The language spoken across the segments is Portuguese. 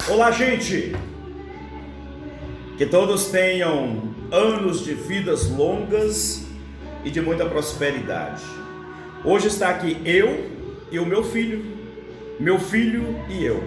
Olá, gente! Que todos tenham anos de vidas longas e de muita prosperidade. Hoje está aqui eu e o meu filho e eu.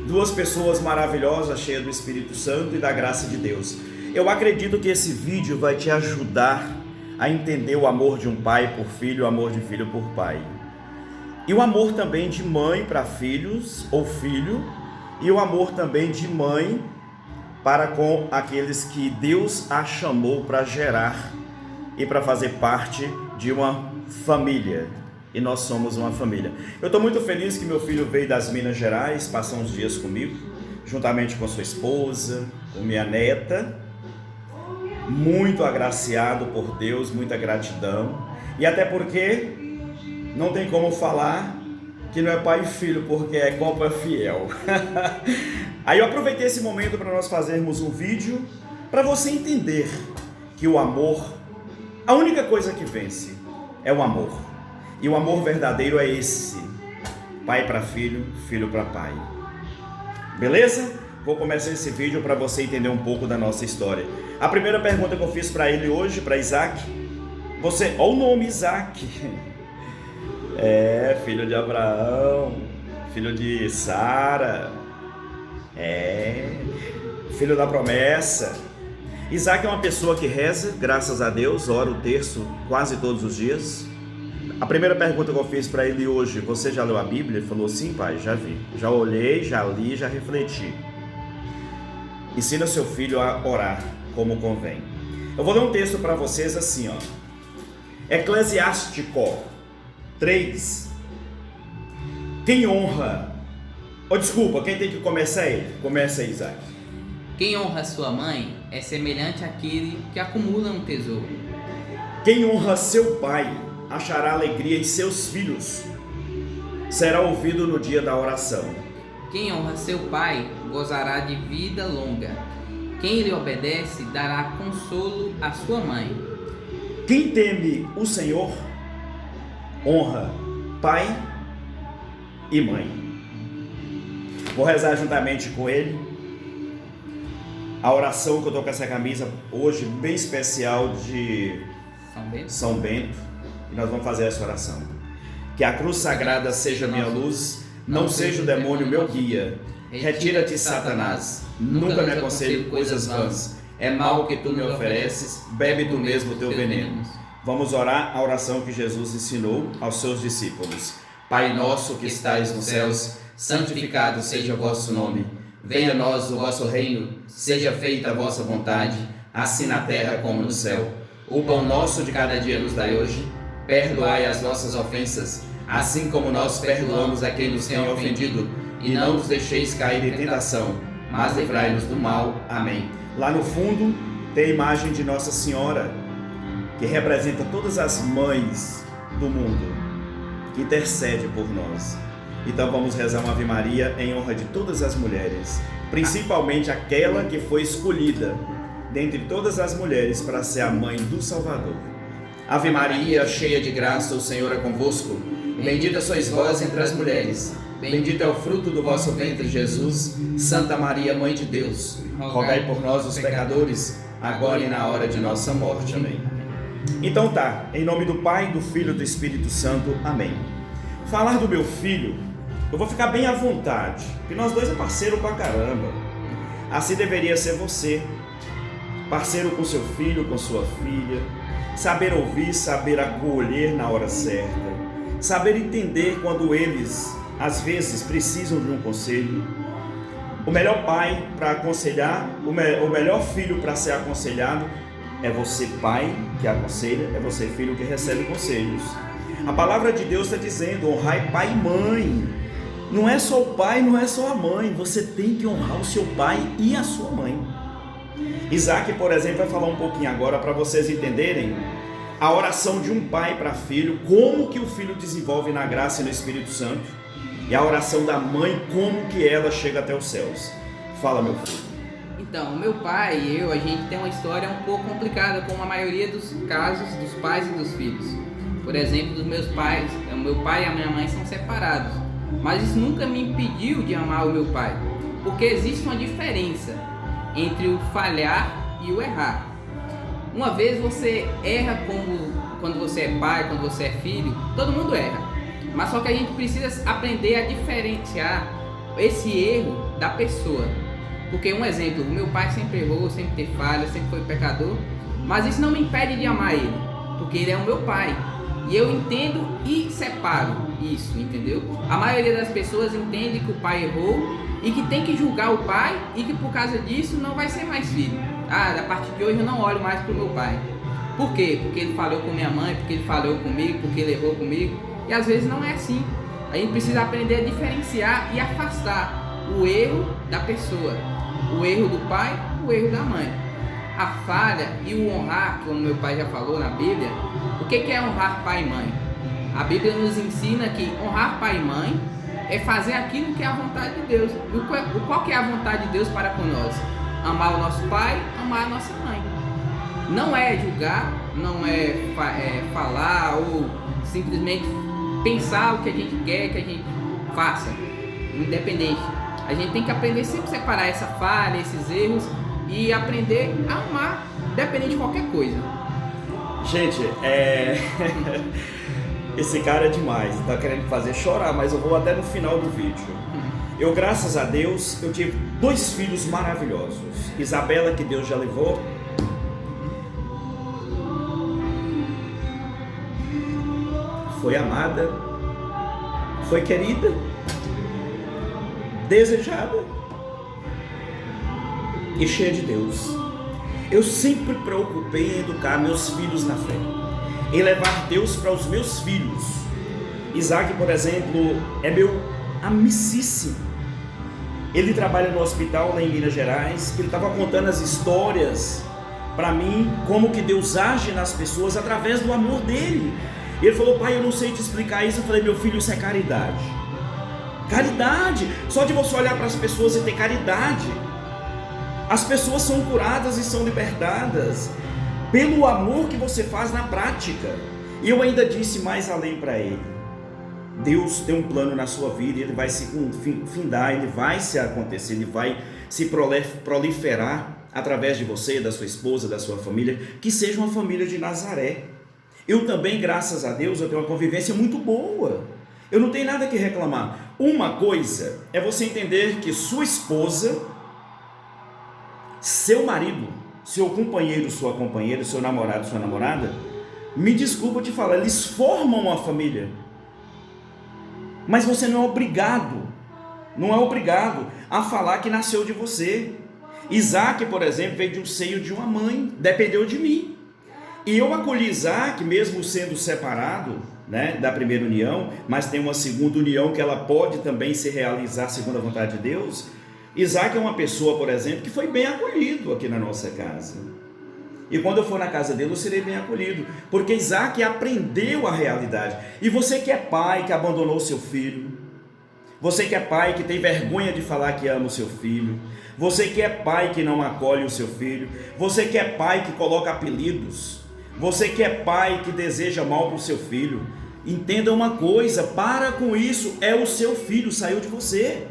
Duas pessoas maravilhosas, cheias do Espírito Santo e da graça de Deus. Eu acredito que esse vídeo vai te ajudar a entender o amor de um pai por filho, o amor de filho por pai. E o amor também de mãe para filhos ou filho, e o amor também de mãe para com aqueles que Deus a chamou para gerar e para fazer parte de uma família. E nós somos uma família. Eu estou muito feliz que meu filho veio das Minas Gerais, passou uns dias comigo, juntamente com sua esposa, com minha neta. Muito agraciado por Deus, muita gratidão. E até porque não tem como falar que não é pai e filho, porque é Copa Fiel. Aí eu aproveitei esse momento para nós fazermos um vídeo para você entender que o amor, a única coisa que vence é o amor. E o amor verdadeiro é esse: pai para filho, filho para pai. Beleza? Vou começar esse vídeo para você entender um pouco da nossa história. A primeira pergunta que eu fiz para ele hoje, para Isaac, olha o nome Isaac. É, filho de Abraão, filho de Sara, filho da promessa. Isaac é uma pessoa que reza, graças a Deus, ora o terço quase todos os dias. A primeira pergunta que eu fiz para ele hoje: você já leu a Bíblia? Ele falou: sim, pai, já vi, já olhei, já li, já refleti. Ensina seu filho a orar como convém. Eu vou ler um texto para vocês assim, ó. Eclesiástico 3. Quem honra... quem tem que começar é ele. Começa aí, Isaac. Quem honra sua mãe é semelhante àquele que acumula um tesouro. Quem honra seu pai achará alegria em seus filhos. Será ouvido no dia da oração. Quem honra seu pai gozará de vida longa. Quem lhe obedece dará consolo à sua mãe. Quem teme o Senhor honra pai e mãe. Vou rezar juntamente com ele a oração que eu estou com essa camisa hoje, bem especial, de São Bento. E nós vamos fazer essa oração. Que a cruz sagrada seja minha luz, não seja o demônio meu guia. Retira-te, Satanás, nunca me aconselho coisas vãs. É mal que tu me ofereces, bebe tu mesmo o teu veneno. Vamos orar a oração que Jesus ensinou aos seus discípulos. Pai nosso que estais nos céus, santificado seja o vosso nome. Venha a nós o vosso reino, seja feita a vossa vontade, assim na terra como no céu. O pão nosso de cada dia nos dai hoje. Perdoai as nossas ofensas, assim como nós perdoamos a quem nos tem ofendido. E não nos deixeis cair em tentação, mas livrai-nos do mal. Amém. Lá no fundo tem a imagem de Nossa Senhora, que representa todas as mães do mundo, que intercede por nós. Então vamos rezar uma Ave Maria em honra de todas as mulheres, principalmente aquela que foi escolhida dentre todas as mulheres para ser a mãe do Salvador. Ave Maria, cheia de graça, o Senhor é convosco. Bendita sois vós entre as mulheres. Bendito é o fruto do vosso ventre, Jesus. Santa Maria, Mãe de Deus, rogai por nós os pecadores, agora e na hora de nossa morte. Amém. Então tá, em nome do Pai, do Filho e do Espírito Santo. Amém. Falar do meu filho, eu vou ficar bem à vontade, porque nós dois é parceiro pra caramba. Assim deveria ser você, parceiro com seu filho, com sua filha. Saber ouvir, saber acolher na hora certa, saber entender quando eles, às vezes, precisam de um conselho. O melhor pai para aconselhar, o melhor filho para ser aconselhado é você, pai, que aconselha, é você, filho, que recebe conselhos. A palavra de Deus está dizendo: honrai pai e mãe. Não é só o pai, não é só a mãe, você tem que honrar o seu pai e a sua mãe. Isaac, por exemplo, vai falar um pouquinho agora para vocês entenderem a oração de um pai para filho, como que o filho desenvolve na graça e no Espírito Santo, e a oração da mãe, como que ela chega até os céus. Fala, meu filho. Então, meu pai e eu, a gente tem uma história um pouco complicada, como a maioria dos casos dos pais e dos filhos. Por exemplo, dos meus pais, o meu pai e a minha mãe são separados. mas isso nunca me impediu de amar o meu pai, porque existe uma diferença entre o falhar e o errar. Uma vez você erra quando você é pai, quando você é filho, todo mundo erra, mas só que a gente precisa aprender a diferenciar esse erro da pessoa. Porque um exemplo, o meu pai sempre errou, sempre teve falha, sempre foi pecador, mas isso não me impede de amar ele, porque ele é o meu pai. E eu entendo e separo isso, entendeu? A maioria das pessoas entende que o pai errou e que tem que julgar o pai e que por causa disso não vai ser mais filho. Ah, a partir de hoje eu não olho mais pro meu pai. Por quê? Porque ele falhou com minha mãe, porque ele falhou comigo, porque ele errou comigo. E às vezes não é assim. A gente precisa aprender a diferenciar e afastar o erro da pessoa, o erro do pai, o erro da mãe. A falha e o honrar, como meu pai já falou na Bíblia, o que é honrar pai e mãe? A Bíblia nos ensina que honrar pai e mãe é fazer aquilo que é a vontade de Deus. Qual que é a vontade de Deus para com nós? Amar o nosso pai, amar a nossa mãe. Não é julgar, não é falar ou simplesmente pensar o que a gente quer que a gente faça, independente. A gente tem que aprender sempre a separar essa falha, esses erros e aprender a amar, independente de qualquer coisa. Gente, esse cara é demais, tá querendo me fazer chorar, mas eu vou até no final do vídeo. Eu, graças a Deus, eu tive 2 filhos maravilhosos. Isabela, que Deus já levou. Foi amada, foi querida, desejada e cheia de Deus. Eu sempre preocupei em educar meus filhos na fé, em levar Deus para os meus filhos. Isaac, por exemplo, é meu amicíssimo. Ele trabalha no hospital lá em Minas Gerais. Ele estava contando as histórias para mim, como que Deus age nas pessoas através do amor dele. E ele falou: pai, eu não sei te explicar isso. Eu falei: meu filho, isso é caridade. Caridade, só de você olhar para as pessoas e ter caridade. As pessoas são curadas e são libertadas pelo amor que você faz na prática. E eu ainda disse mais além para ele: Deus tem um plano na sua vida, ele vai se findar, ele vai se acontecer, ele vai se proliferar através de você, da sua esposa, da sua família, que seja uma família de Nazaré. Eu também, graças a Deus, eu tenho uma convivência muito boa. Eu não tenho nada que reclamar. Uma coisa é você entender que sua esposa, seu marido, seu companheiro, sua companheira, seu namorado, sua namorada, me desculpa te falar, eles formam uma família. Mas você não é obrigado a falar que nasceu de você. Isaac, por exemplo, veio de um seio de uma mãe, dependeu de mim. E eu acolhi Isaac, mesmo sendo separado, né, da primeira união, mas tem uma segunda união que ela pode também se realizar segundo a vontade de Deus. Isaac é uma pessoa, por exemplo, que foi bem acolhido aqui na nossa casa. E quando eu for na casa dele, eu serei bem acolhido, porque Isaac aprendeu a realidade. E você que é pai, que abandonou o seu filho, você que é pai, que tem vergonha de falar que ama o seu filho, você que é pai, que não acolhe o seu filho, você que é pai, que coloca apelidos, você que é pai, que deseja mal para o seu filho, entenda uma coisa: para com isso, é o seu filho, saiu de você.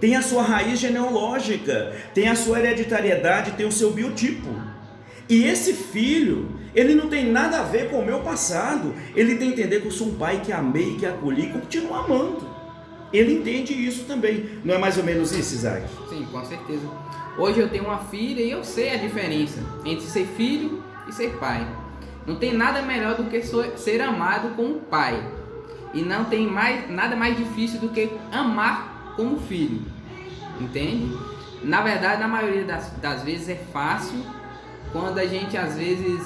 Tem a sua raiz genealógica, tem a sua hereditariedade, tem o seu biotipo. E esse filho, ele não tem nada a ver com o meu passado. Ele tem que entender que eu sou um pai que amei, que acolhi e continuo amando. Ele entende isso também. Não é mais ou menos isso, Isaac? Sim, com certeza. Hoje eu tenho uma filha e eu sei a diferença entre ser filho e ser pai. Não tem nada melhor do que ser amado como pai. E não tem nada mais difícil do que amar como filho. Entende? Na verdade, na maioria das vezes é fácil, quando a gente às vezes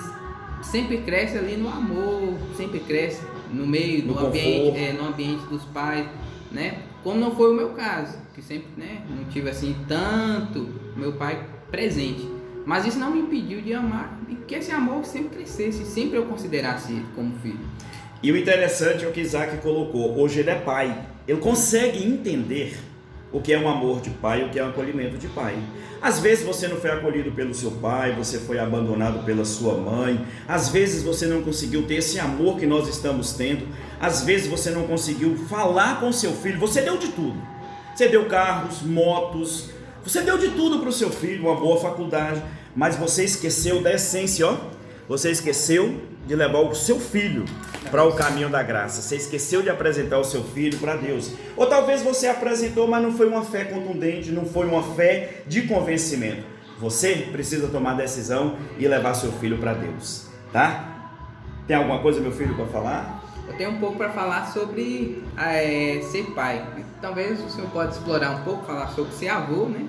sempre cresce ali no amor, sempre cresce no meio, no ambiente dos pais, né? Como não foi o meu caso, que sempre, né, não tive assim tanto meu pai presente. Mas isso não me impediu de amar e que esse amor sempre crescesse, sempre eu considerasse ele como filho. E o interessante é o que Isaac colocou: hoje ele é pai, ele consegue entender o que é um amor de pai, o que é um acolhimento de pai. Às vezes você não foi acolhido pelo seu pai, você foi abandonado pela sua mãe, às vezes você não conseguiu ter esse amor que nós estamos tendo Às vezes você não conseguiu falar com seu filho, você deu de tudo. Você deu carros, motos, você deu de tudo para o seu filho, uma boa faculdade, mas você esqueceu da essência, ó. Você esqueceu de levar o seu filho para o caminho da graça. Você esqueceu de apresentar o seu filho para Deus. Ou talvez você apresentou, mas não foi uma fé contundente, não foi uma fé de convencimento. Você precisa tomar decisão e levar seu filho para Deus, tá? Tem alguma coisa, meu filho, para falar? Eu tenho um pouco para falar sobre ser pai. Talvez o senhor pode explorar um pouco, falar sobre ser avô, né?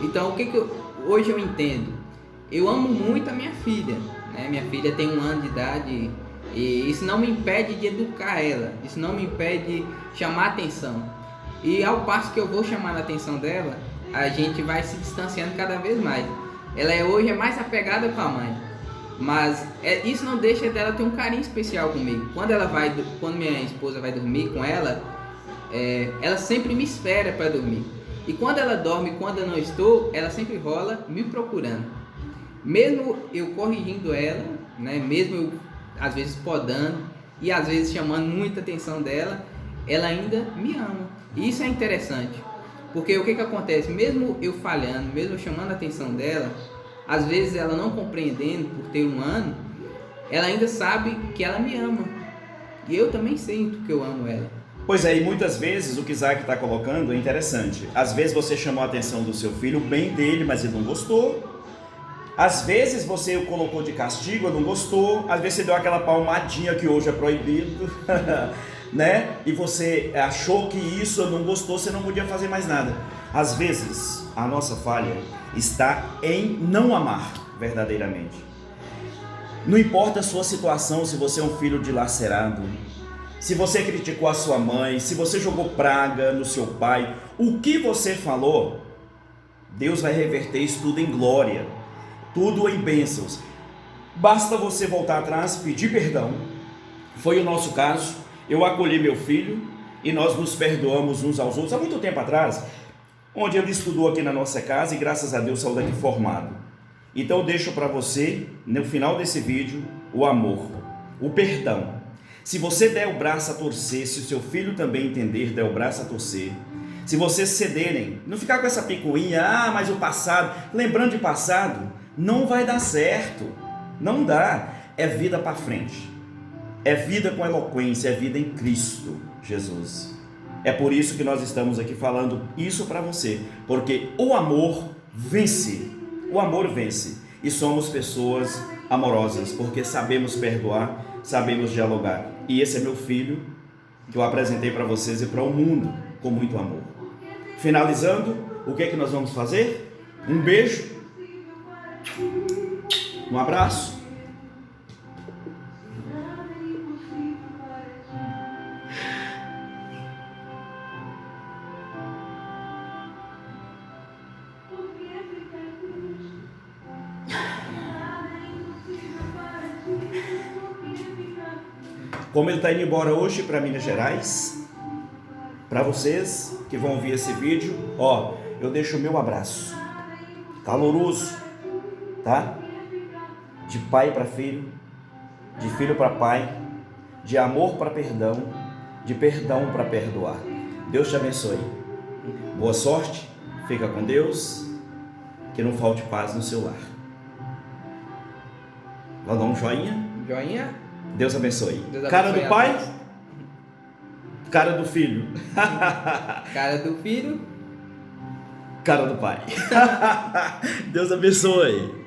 Então o que hoje eu entendo? Eu amo muito a minha filha, né? Minha filha tem 1 ano de idade e isso não me impede de educar ela, isso não me impede de chamar a atenção. E ao passo que eu vou chamar a atenção dela, a gente vai se distanciando cada vez mais. Ela hoje é mais apegada com a mãe, mas isso não deixa dela ter um carinho especial comigo. Quando minha esposa vai dormir com ela, ela sempre me espera para dormir. E quando ela dorme, quando eu não estou, ela sempre rola me procurando. Mesmo eu corrigindo ela, né, mesmo eu às vezes podando e às vezes chamando muita atenção dela, ela ainda me ama. E isso é interessante, porque o que acontece? Mesmo eu falhando, mesmo eu chamando a atenção dela, às vezes ela não compreendendo por ter 1 ano, ela ainda sabe que ela me ama. E eu também sinto que eu amo ela. Pois é, e muitas vezes o que Isaac está colocando é interessante. Às vezes você chamou a atenção do seu filho, o bem dele, mas ele não gostou. Às vezes você o colocou de castigo, ele não gostou. Às vezes você deu aquela palmadinha que hoje é proibido, né? E você achou que isso não gostou, você não podia fazer mais nada. Às vezes a nossa falha está em não amar verdadeiramente. Não importa a sua situação, se você é um filho dilacerado, se você criticou a sua mãe, se você jogou praga no seu pai, o que você falou, Deus vai reverter isso tudo em glória, tudo em bênçãos. Basta você voltar atrás, pedir perdão. Foi o nosso caso. Eu acolhi meu filho e nós nos perdoamos uns aos outros há muito tempo atrás, onde ele estudou aqui na nossa casa e graças a Deus saiu daqui formado. Então eu deixo para você, no final desse vídeo, o amor, o perdão. Se você der o braço a torcer, se o seu filho também entender, der o braço a torcer, se vocês cederem, não ficar com essa picuinha, mas o passado, lembrando de passado, não vai dar certo, não dá, é vida para frente, é vida com eloquência, é vida em Cristo Jesus. É por isso que nós estamos aqui falando isso para você, porque o amor vence e somos pessoas amorosas, porque sabemos perdoar, sabemos dialogar. E esse é meu filho, que eu apresentei para vocês e para o mundo com muito amor. Finalizando, o que é que nós vamos fazer? Um beijo, um abraço. Como ele está indo embora hoje para Minas Gerais, para vocês que vão ver esse vídeo, ó, eu deixo o meu abraço, caloroso, tá? De pai para filho, de filho para pai, de amor para perdão, de perdão para perdoar. Deus te abençoe. Boa sorte, fica com Deus, que não falte paz no seu lar. Vai dar um joinha? Joinha? Deus abençoe. Deus abençoe. Cara do pai, cara do filho. Cara do filho, cara do pai. Deus abençoe.